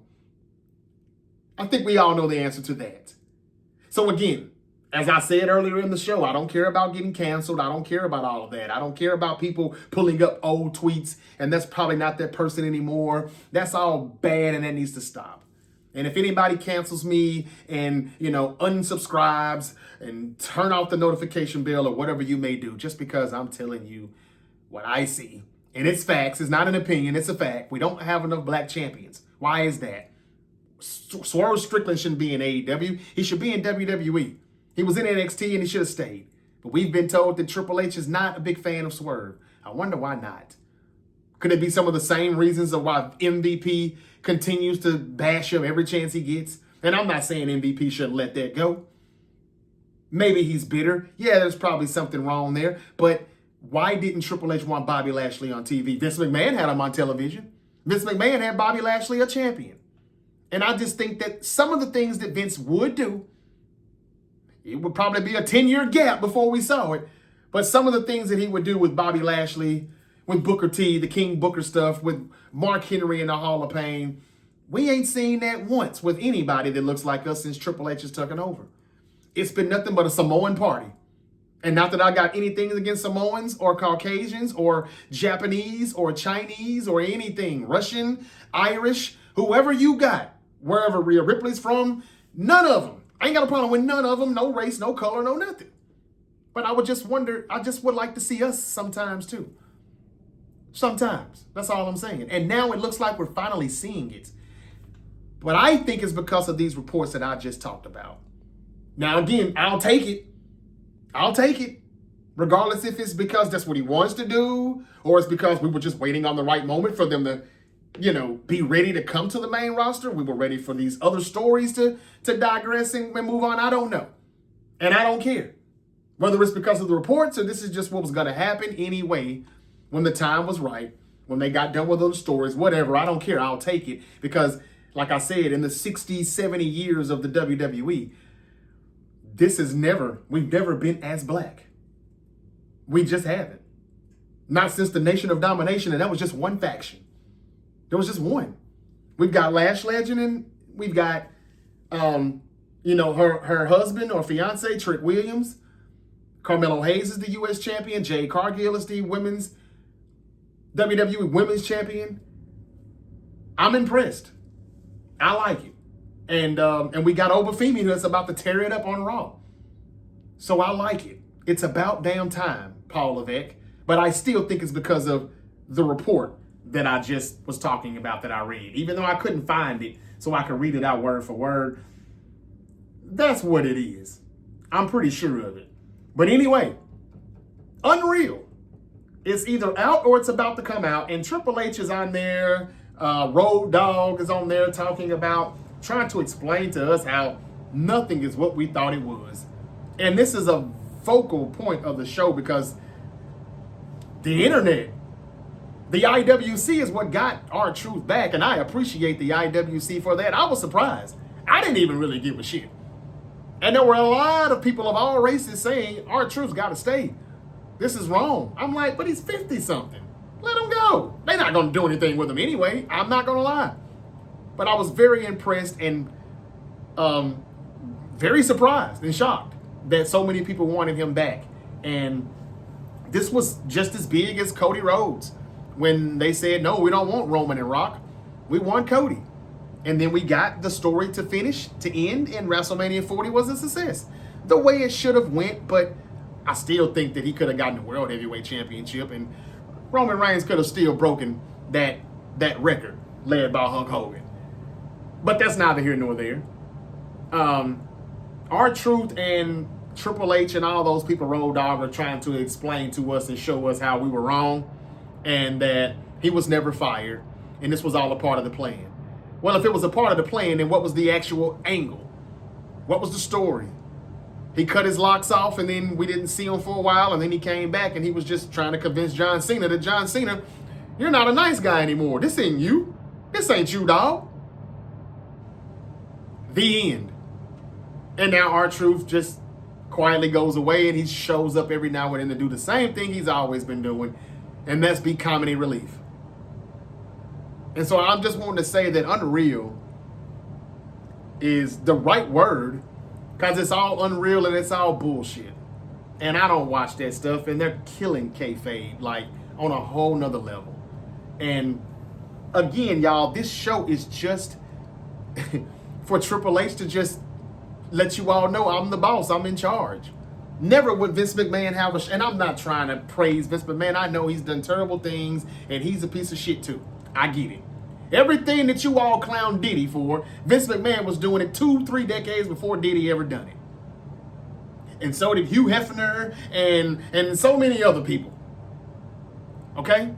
I think we all know the answer to that. So again, as I said earlier in the show, I don't care about getting canceled. I don't care about all of that. I don't care about people pulling up old tweets and that's probably not that person anymore. That's all bad and that needs to stop. And if anybody cancels me and, unsubscribes and turn off the notification bell or whatever you may do, just because I'm telling you what I see. And it's facts. It's not an opinion. It's a fact. We don't have enough black champions. Why is that? Swerve Strickland shouldn't be in AEW. He should be in WWE. He was in NXT and he should have stayed. But we've been told that Triple H is not a big fan of Swerve. I wonder why not. Could it be some of the same reasons of why MVP continues to bash him every chance he gets? And I'm not saying MVP shouldn't let that go. Maybe he's bitter. Yeah, there's probably something wrong there. But why didn't Triple H want Bobby Lashley on TV? Vince McMahon had him on television. Vince McMahon had Bobby Lashley a champion. And I just think that some of the things that Vince would do, it would probably be a 10-year gap before we saw it. But some of the things that he would do with Bobby Lashley, with Booker T, the King Booker stuff, with Mark Henry in the Hall of Fame, We ain't seen that once with anybody that looks like us since Triple H is taken over. It's been nothing but a Samoan party. And not that I got anything against Samoans or Caucasians or Japanese or Chinese or anything. Russian, Irish, whoever you got, wherever Rhea Ripley's from, none of them. I ain't got a problem with none of them. No race, no color, no nothing. But I would just wonder, I just would like to see us sometimes too. Sometimes. That's all I'm saying. And now it looks like we're finally seeing it. But I think it's because of these reports that I just talked about. Now, again, I'll take it. I'll take it. Regardless if it's because that's what he wants to do, or it's because we were just waiting on the right moment for them to, be ready to come to the main roster. We were ready for these other stories to digress and move on. I don't know. And I don't care. Whether it's because of the reports or this is just what was going to happen anyway when the time was right, when they got done with those stories, whatever. I don't care. I'll take it because, like I said, in the 60, 70 years of the WWE, we've never been as black. We just haven't. Not since the Nation of Domination, and that was just one faction. There was just one. We've got Lash Legend, and we've got, her husband or fiance, Trick Williams. Carmelo Hayes is the U.S. champion. Jade Cargill is the WWE Women's Champion. I'm impressed. I like it. And we got Obafemi that's about to tear it up on Raw. So I like it. It's about damn time, Paul Levesque. But I still think it's because of the report that I just was talking about that I read. Even though I couldn't find it so I could read it out word for word. That's what it is. I'm pretty sure of it. But anyway, Unreal. It's either out or it's about to come out. And Triple H is on there. Road Dogg is on there talking about, trying to explain to us how nothing is what we thought it was. And this is a focal point of the show because the internet, the IWC is what got R-Truth back. And I appreciate the IWC for that. I was surprised. I didn't even really give a shit. And there were a lot of people of all races saying R-Truth's got to stay. This is wrong. I'm like, but he's 50-something. Let him go. They're not going to do anything with him anyway. I'm not going to lie. But I was very impressed and very surprised and shocked that so many people wanted him back. And this was just as big as Cody Rhodes when they said, no, we don't want Roman and Rock. We want Cody. And then we got the story to end, and WrestleMania 40 was a success. The way it should have went, but I still think that he could have gotten the World Heavyweight Championship, and Roman Reigns could have still broken that record led by Hulk Hogan. But that's neither here nor there. R-Truth and Triple H and all those people, Road Dogg, are trying to explain to us and show us how we were wrong and that he was never fired and this was all a part of the plan. Well, if it was a part of the plan, then what was the actual angle? What was the story? He cut his locks off and then we didn't see him for a while and then he came back and he was just trying to convince John Cena that, John Cena, you're not a nice guy anymore. This ain't you. This ain't you, dog. The end. And now R-Truth just quietly goes away and he shows up every now and then to do the same thing he's always been doing, and that's be comedy relief. And so I'm just wanting to say that unreal is the right word because it's all unreal and it's all bullshit. And I don't watch that stuff, and they're killing kayfabe like on a whole nother level. And again, y'all, this show is just for Triple H to just let you all know I'm the boss, I'm in charge. Never would Vince McMahon have and I'm not trying to praise Vince McMahon. I know he's done terrible things and he's a piece of shit too. I get it. Everything that you all clown Diddy for, Vince McMahon was doing it 2-3 decades before Diddy ever done it. And so did Hugh Hefner and so many other people. Okay?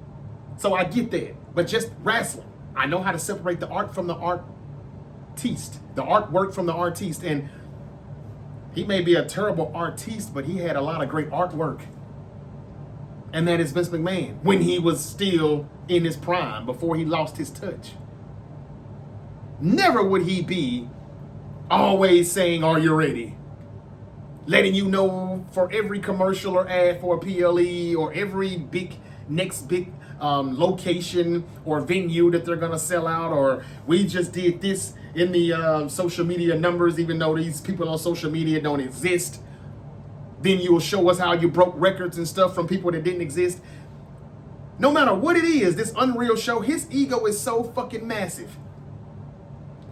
So I get that. But just wrestling, I know how to separate the art from the artiste, the artwork from the artiste. And he may be a terrible artiste, but he had a lot of great artwork. And that is Vince McMahon when he was still in his prime, before he lost his touch. Never would he be always saying, are you ready? Letting you know for every commercial or ad for a PLE or every next big location or venue that they're going to sell out, or we just did this in the social media numbers, even though these people on social media don't exist. Then you'll show us how you broke records and stuff from people that didn't exist. No matter what it is, this Unreal show, his ego is so fucking massive.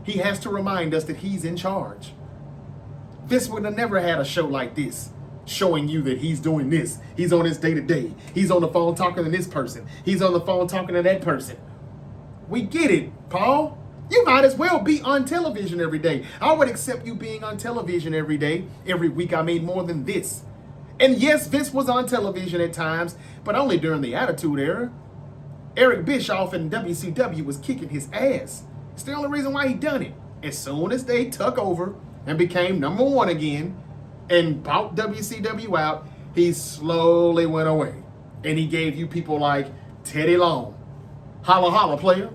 He has to remind us that he's in charge. Vince would have never had a show like this, showing you that he's doing this. He's on his day-to-day. He's on the phone talking to this person. He's on the phone talking to that person. We get it, Paul. You might as well be on television every day. I would accept you being on television every day, every week. I made more than this. And yes, Vince was on television at times, but only during the Attitude Era. Eric Bischoff in WCW was kicking his ass. It's the only reason why he done it. As soon as they took over and became number one again and bought WCW out, he slowly went away. And he gave you people like Teddy Long, holla holla player.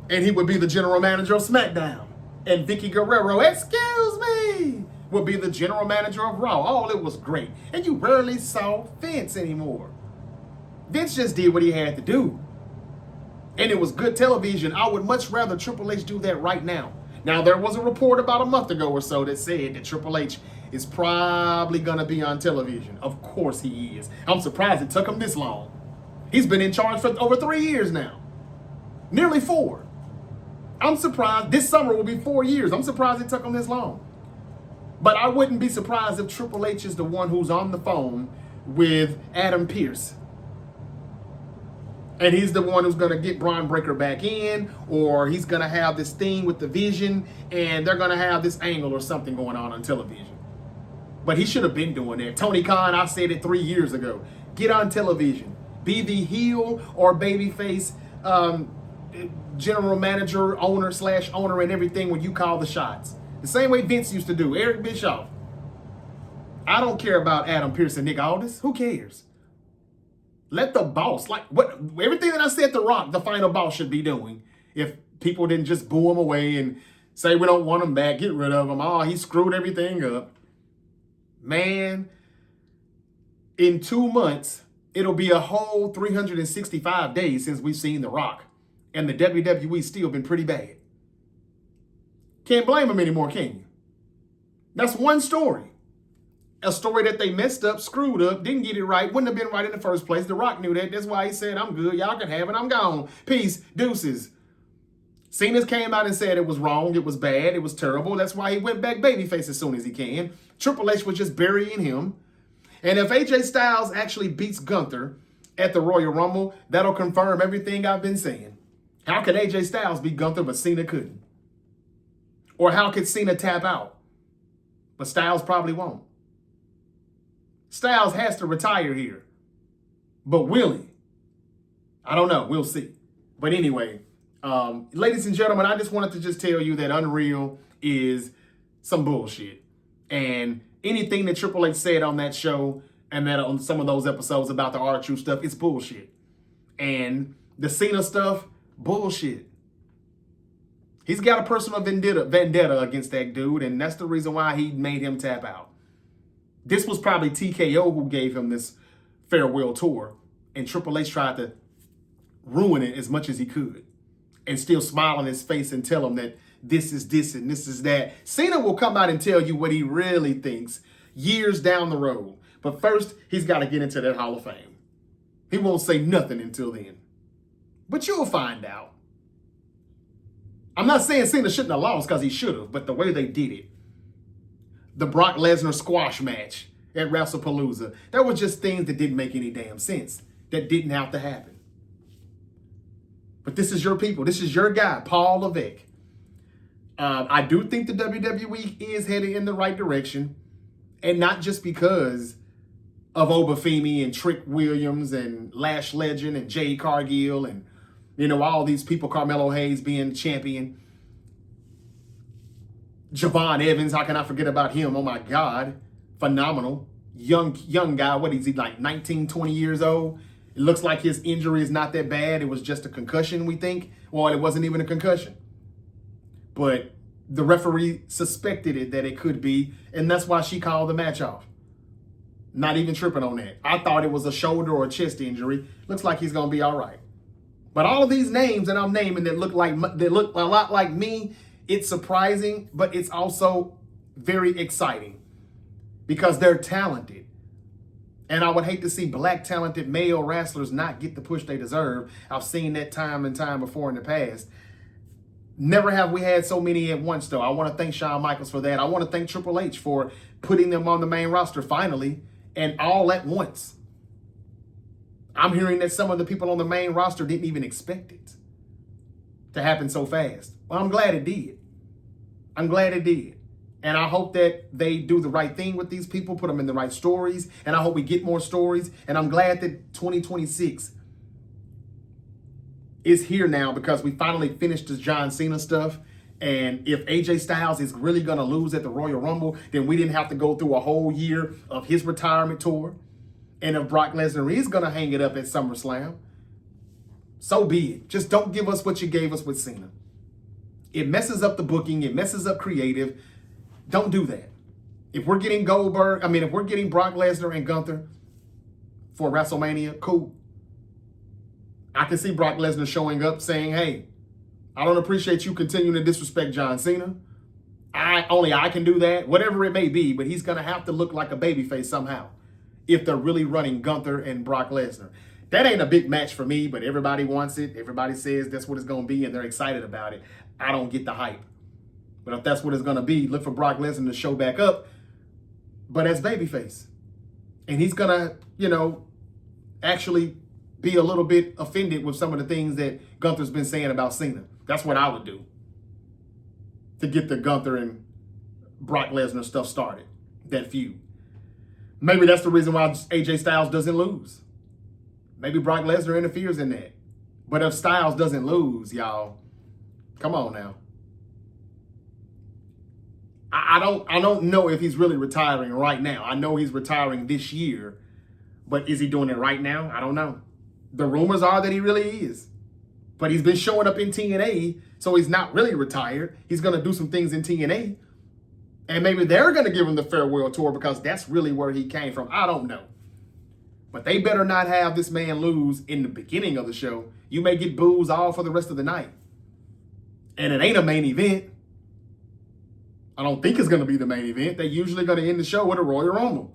And he would be the general manager of SmackDown. And Vicky Guerrero, excuse me, would be the general manager of Raw. Oh, it was great. And you rarely saw Vince anymore. Vince just did what he had to do. And it was good television. I would much rather Triple H do that right now. Now, there was a report about a month ago or so that said that Triple H is probably going to be on television. Of course he is. I'm surprised it took him this long. He's been in charge for over 3 years now. Nearly 4. I'm surprised. This summer will be 4 years. I'm surprised it took him this long. But I wouldn't be surprised if Triple H is the one who's on the phone with Adam Pearce. And he's the one who's going to get Braun Breaker back in, or he's going to have this thing with the Vision, and they're going to have this angle or something going on television. But he should have been doing that. Tony Khan, I said it 3 years ago. Get on television. Be the heel or babyface general manager, owner and everything when you call the shots. The same way Vince used to do. Eric Bischoff. I don't care about Adam Pearce and Nick Aldis. Who cares? Let the boss, everything that I said The Rock, the final boss, should be doing. If people didn't just boo him away and say we don't want him back, get rid of him. Oh, he screwed everything up. Man, in 2 months, it'll be a whole 365 days since we've seen The Rock. And the WWE's still been pretty bad. Can't blame him anymore, can you? That's one story. A story that they messed up, screwed up, didn't get it right, wouldn't have been right in the first place. The Rock knew that. That's why he said, I'm good. Y'all can have it. I'm gone. Peace. Deuces. Cena came out and said it was wrong. It was bad. It was terrible. That's why he went back babyface as soon as he can. Triple H was just burying him. And if AJ Styles actually beats Gunther at the Royal Rumble, that'll confirm everything I've been saying. How could AJ Styles beat Gunther but Cena couldn't? Or how could Cena tap out? But Styles probably won't. Styles has to retire here. But will he? I don't know. We'll see. But anyway, ladies and gentlemen, I just wanted to just tell you that Unreal is some bullshit. And anything that Triple H said on that show and that on some of those episodes about the R-Truth stuff, it's bullshit. And the Cena stuff, bullshit. He's got a personal vendetta against that dude, and that's the reason why he made him tap out. This was probably TKO who gave him this farewell tour, and Triple H tried to ruin it as much as he could and still smile on his face and tell him that this is this and this is that. Cena will come out and tell you what he really thinks years down the road. But first, he's got to get into that Hall of Fame. He won't say nothing until then. But you'll find out. I'm not saying Cena shouldn't have lost because he should have, but the way they did it. The Brock Lesnar squash match at WrestlePalooza. That was just things that didn't make any damn sense. That didn't have to happen. But this is your people. This is your guy, Paul Levesque. I do think the WWE is heading in the right direction. And not just because of Obafemi and Trick Williams and Lash Legend and Jade Cargill and, all these people, Carmelo Hayes being champion. Javon Evans, how can I forget about him? Oh my God. Phenomenal. Young guy. What is he, like 19, 20 years old? It looks like his injury is not that bad. It was just a concussion, we think. Well, it wasn't even a concussion. But the referee suspected that it could be, and that's why she called the match off. Not even tripping on that. I thought it was a shoulder or a chest injury. Looks like he's going to be all right. But all of these names that I'm naming that look a lot like me, it's surprising, but it's also very exciting because they're talented. And I would hate to see black talented male wrestlers not get the push they deserve. I've seen that time and time before in the past. Never have we had so many at once, though. I want to thank Shawn Michaels for that. I want to thank Triple H for putting them on the main roster finally and all at once. I'm hearing that some of the people on the main roster didn't even expect it to happen so fast. Well, I'm glad it did. I'm glad it did. And I hope that they do the right thing with these people, put them in the right stories, and I hope we get more stories. And I'm glad that 2026 is here now because we finally finished the John Cena stuff. And if AJ Styles is really going to lose at the Royal Rumble, then we didn't have to go through a whole year of his retirement tour. And if Brock Lesnar is going to hang it up at SummerSlam, so be it. Just don't give us what you gave us with Cena. It messes up the booking. It messes up creative. Don't do that. If we're getting if we're getting Brock Lesnar and Gunther for WrestleMania, cool. I can see Brock Lesnar showing up saying, hey, I don't appreciate you continuing to disrespect John Cena. I can do that, whatever it may be, but he's going to have to look like a babyface somehow if they're really running Gunther and Brock Lesnar. That ain't a big match for me, but everybody wants it. Everybody says that's what it's going to be, and they're excited about it. I don't get the hype. But if that's what it's going to be, look for Brock Lesnar to show back up, but as babyface. And he's going to, actually be a little bit offended with some of the things that Gunther's been saying about Cena. That's what I would do to get the Gunther and Brock Lesnar stuff started, that feud. Maybe that's the reason why AJ Styles doesn't lose. Maybe Brock Lesnar interferes in that. But if Styles doesn't lose, y'all, come on now. I don't know if he's really retiring right now. I know he's retiring this year, but is he doing it right now? I don't know. The rumors are that he really is. But he's been showing up in TNA, so he's not really retired. He's going to do some things in TNA. And maybe they're going to give him the farewell tour because that's really where he came from. I don't know. But they better not have this man lose in the beginning of the show. You may get boos all for the rest of the night. And it ain't a main event. I don't think it's going to be the main event. They're usually going to end the show with a Royal Rumble.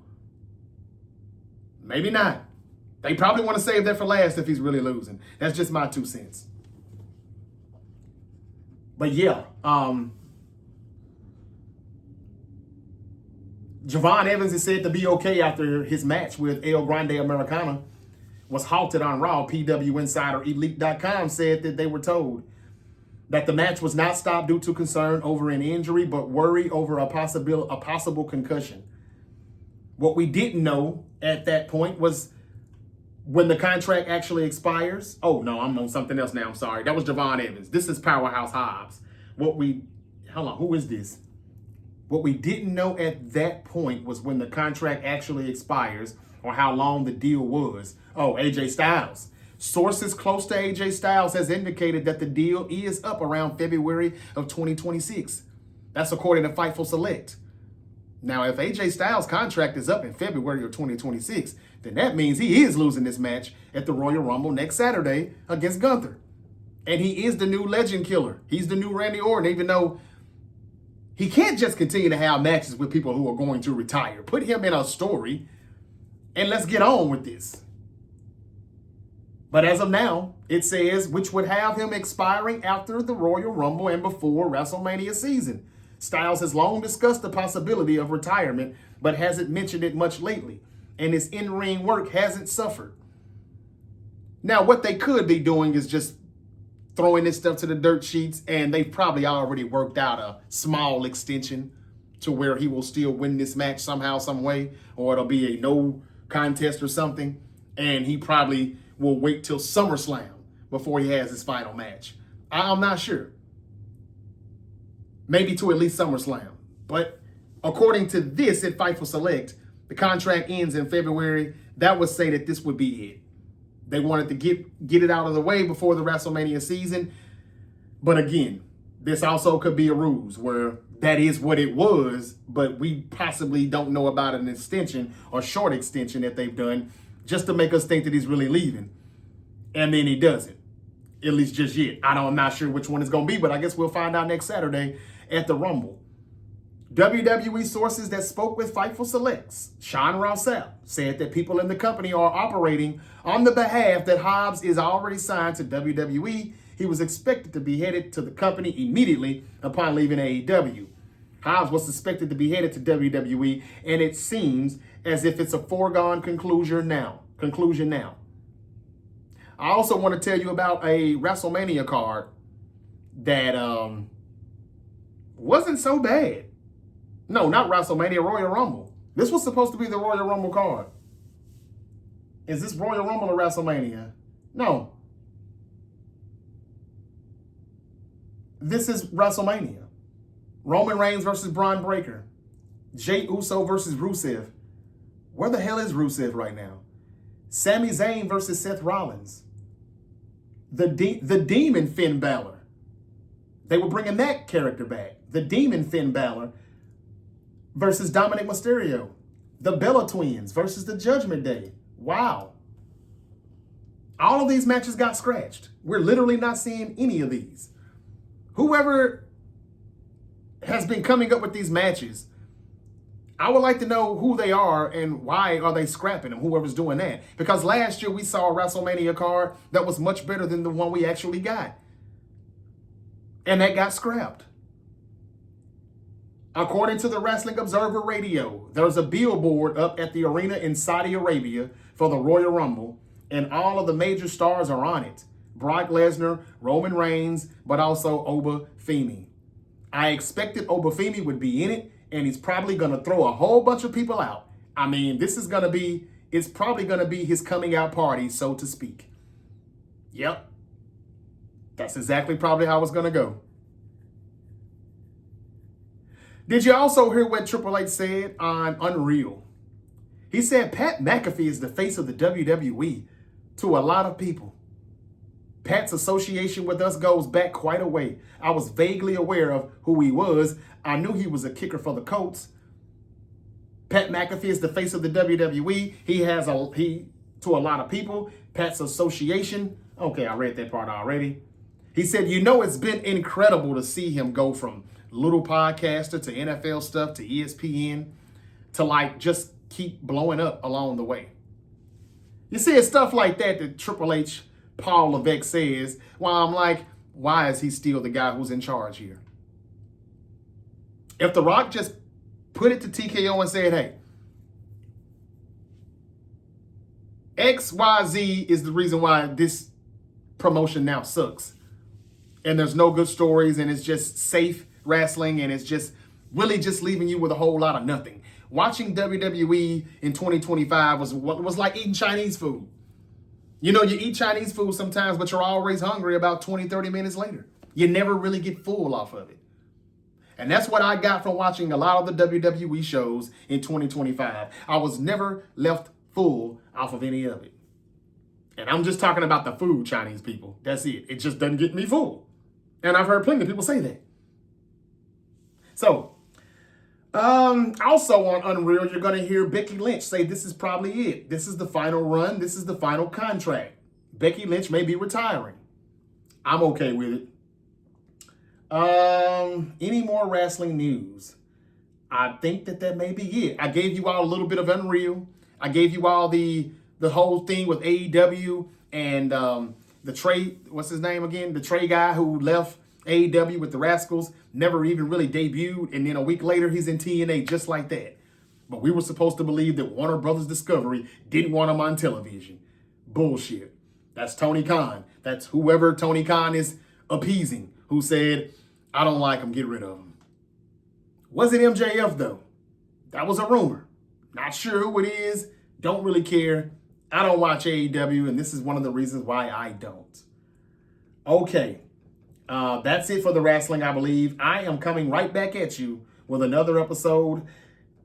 Maybe not. They probably want to save that for last if he's really losing. That's just my 2 cents. But yeah, Javon Evans is said to be okay after his match with El Grande Americana was halted on Raw. PW Insider Elite.com said that they were told that the match was not stopped due to concern over an injury, but worry over a possible concussion. What we didn't know at that point was when the contract actually expires. Oh, no, I'm on something else now. I'm sorry. That was Javon Evans. This is Powerhouse Hobbs. Hold on, who is this? What we didn't know at that point was when the contract actually expires or how long the deal was. Oh, AJ Styles. Sources close to AJ Styles has indicated that the deal is up around February of 2026. That's according to Fightful Select. Now, if AJ Styles' contract is up in February of 2026, then that means he is losing this match at the Royal Rumble next Saturday against Gunther. And he is the new legend killer. He's the new Randy Orton, even though he can't just continue to have matches with people who are going to retire. Put him in a story and let's get on with this. But as of now, it says, which would have him expiring after the Royal Rumble and before WrestleMania season. Styles has long discussed the possibility of retirement, but hasn't mentioned it much lately, and his in-ring work hasn't suffered. Now, what they could be doing is just throwing this stuff to the dirt sheets, and they've probably already worked out a small extension to where he will still win this match somehow, some way, or it'll be a no contest or something, and he probably will wait till SummerSlam before he has his final match. I'm not sure. Maybe to at least SummerSlam. But according to this at Fightful Select, the contract ends in February. That would say that this would be it. They wanted to get it out of the way before the WrestleMania season. But again, this also could be a ruse where that is what it was, but we possibly don't know about an extension or short extension that they've done just to make us think that he's really leaving. And then he doesn't, at least just yet. I'm not sure which one it's going to be, but I guess we'll find out next Saturday at the Rumble. WWE sources that spoke with Fightful Selects, Sean Rossell, said that people in the company are operating on the behalf that Hobbs is already signed to WWE. He was expected to be headed to the company immediately upon leaving AEW. Hobbs was suspected to be headed to WWE, and it seems as if it's a foregone conclusion now. I also want to tell you about a WrestleMania card that wasn't so bad. No, not WrestleMania, Royal Rumble. This was supposed to be the Royal Rumble card. Is this Royal Rumble or WrestleMania? No. This is WrestleMania. Roman Reigns versus Braun Breaker. Jey Uso versus Rusev. Where the hell is Rusev right now? Sami Zayn versus Seth Rollins. The Demon Finn Balor. They were bringing that character back. The Demon Finn Balor versus Dominic Mysterio. The Bella Twins versus the Judgment Day. Wow. All of these matches got scratched. We're literally not seeing any of these. Whoever has been coming up with these matches, I would like to know who they are and why are they scrapping them, whoever's doing that. Because last year we saw a WrestleMania card that was much better than the one we actually got. And that got scrapped. According to the Wrestling Observer Radio, there's a billboard up at the arena in Saudi Arabia for the Royal Rumble, and all of the major stars are on it. Brock Lesnar, Roman Reigns, but also Oba Femi. I expected Oba Femi would be in it, and he's probably going to throw a whole bunch of people out. I mean, it's probably going to be his coming out party, so to speak. Yep. That's exactly probably how it's going to go. Did you also hear what Triple H said on Unreal? He said Pat McAfee is the face of the WWE to a lot of people. Pat's association with us goes back quite a way. I was vaguely aware of who he was. I knew he was a kicker for the Colts. Pat McAfee is the face of the WWE. He to a lot of people. Pat's association. Okay, I read that part already. He said, it's been incredible to see him go from little podcaster to NFL stuff to ESPN to just keep blowing up along the way. You see, it's stuff like that Triple H, Paul Levesque says, I'm like, why is he still the guy who's in charge here? If The Rock just put it to TKO and said, hey, XYZ is the reason why this promotion now sucks. And there's no good stories and it's just safe wrestling and it's just really just leaving you with a whole lot of nothing. Watching WWE in 2025 was like eating Chinese food. You eat Chinese food sometimes, but you're always hungry about 20, 30 minutes later. You never really get full off of it. And that's what I got from watching a lot of the WWE shows in 2025. I was never left full off of any of it. And I'm just talking about the food, Chinese people. That's it. It just doesn't get me full. And I've heard plenty of people say that. So, also on Unreal, you're going to hear Becky Lynch say this is probably it. This is the final run. This is the final contract. Becky Lynch may be retiring. I'm okay with it. Any more wrestling news? I think that may be it. I gave you all a little bit of Unreal. I gave you all the whole thing with AEW and the Trey, what's his name again? The Trey guy who left AEW with the Rascals, never even really debuted, and then a week later he's in TNA just like that. But we were supposed to believe that Warner Brothers Discovery didn't want him on television. Bullshit. That's Tony Kahn. That's whoever Tony Kahn is appeasing, who said, I don't like him, get rid of him. Was it MJF though? That was a rumor. Not sure who it is. Don't really care. I don't watch AEW, and this is one of the reasons why I don't. Okay. That's it for the wrestling, I believe. I am coming right back at you with another episode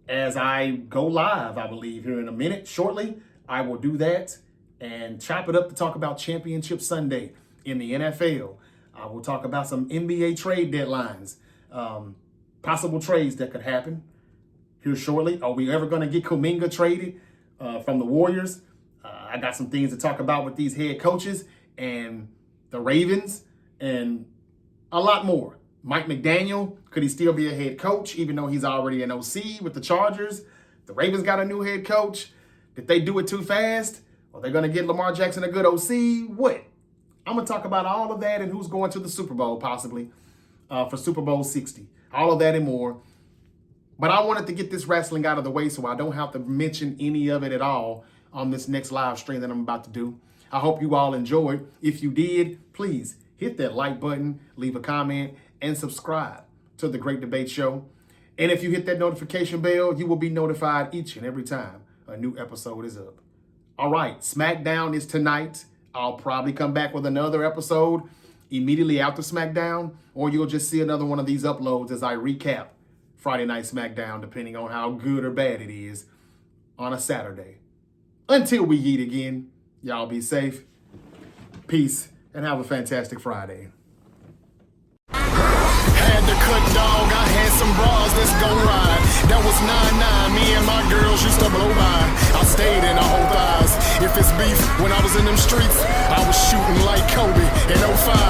as I go live, I believe, here in a minute. Shortly, I will do that and chop it up to talk about Championship Sunday in the NFL. We'll talk about some NBA trade deadlines, possible trades that could happen here shortly. Are we ever going to get Kuminga traded from the Warriors? I got some things to talk about with these head coaches and the Ravens and a lot more. Mike McDaniel, could he still be a head coach even though he's already an OC with the Chargers? The Ravens got a new head coach. Did they do it too fast? Are they going to get Lamar Jackson a good OC? What? I'm going to talk about all of that and who's going to the Super Bowl possibly for Super Bowl 60. All of that and more. But I wanted to get this wrestling out of the way so I don't have to mention any of it at all on this next live stream that I'm about to do. I hope you all enjoyed. If you did, please hit that like button, leave a comment, and subscribe to The Great Debate Show. And if you hit that notification bell, you will be notified each and every time a new episode is up. All right, SmackDown is tonight. I'll probably come back with another episode immediately after SmackDown, or you'll just see another one of these uploads as I recap Friday Night SmackDown, depending on how good or bad it is on a Saturday. Until we eat again, y'all be safe, peace, and have a fantastic Friday. Had to cut, dog, I had some bras, let's go ride. That was 9-9, me and my girls used to blow by. I stayed in the whole thighs. If it's beef, when I was in them streets, I was shooting like Kobe in 05.